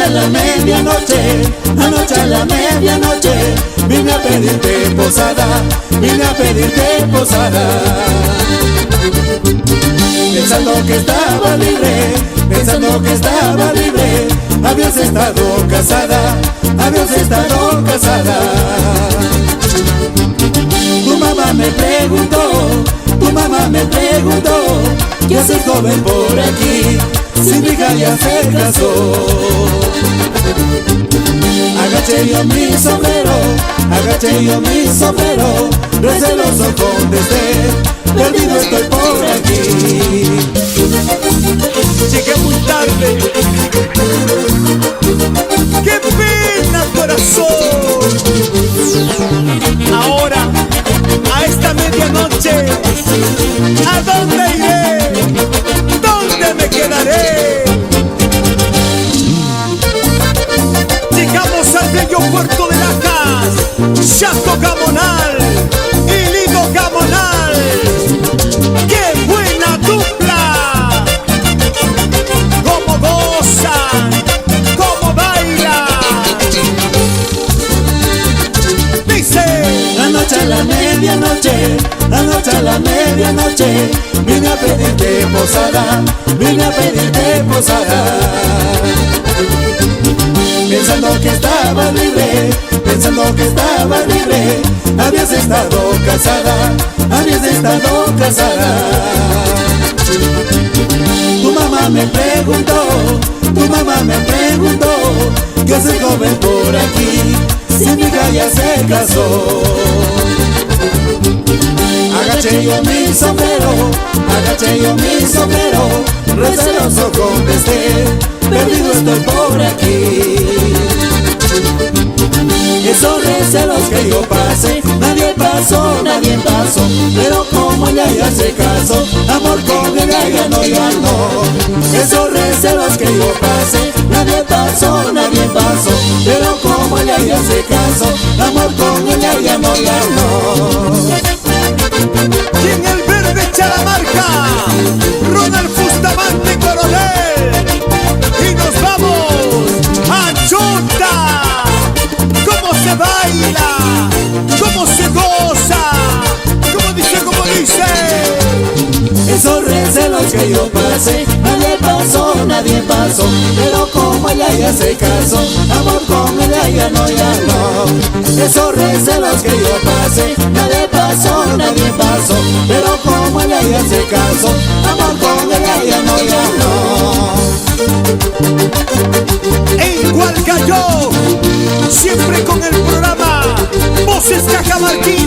Anoche a la medianoche, anoche a la medianoche, vine a pedirte posada, vine a pedirte posada. Pensando que estaba libre, pensando que estaba libre, habías estado casada, habías estado casada. Tu mamá me preguntó, ¿qué hace joven por aquí? Si mi hija ya se casó. Agaché yo mi sombrero, agaché yo mi sombrero, receloso contesté, perdido estoy por aquí. Llegué muy tarde, qué pena corazón. Ahora, a esta medianoche, ¿a dónde iré? ¿Dónde me quedaré? Llegamos al bello puerto de Lajas, Chaco Gamonal y Lido Gamonal. ¡Qué buena dupla! ¡Cómo gozan! ¡Cómo bailan! Dice: anoche a la medianoche, anoche a la medianoche, vine a pedirte posada, vine a pedirte posada. Pensando que estaba libre, pensando que estaba libre, habías estado casada, habías estado casada. Tu mamá me preguntó, ¿qué hace joven por aquí? Si mi hija ya se casó. Agaché yo mi sombrero, agaché yo mi sombrero, receloso contesté, perdido estoy por aquí. Esos recelos que yo pasé, nadie pasó, pero como ella ya se casó, amor con ella ya no, ya no. Esos recelos que yo pasé, nadie pasó, pero como ella ya se casó, amor con ella ya no, ya no. Y en el verde Chalamarca, Ronald Bustamante Coronel. Y nos vamos a Chota. ¿Cómo se baila? ¿Cómo se goza? ¿Cómo dice? ¿Cómo dice? Esos recelos que yo pasé, nadie pasó, pero como ella ya se casó, amor con ella ya no, ya no. Esos recelos que yo pasé, nadie pasó, pero como ella ya se casó, amor con ella ya no, ya no. En Hualcayó, siempre con el programa Voces Cajamarquí.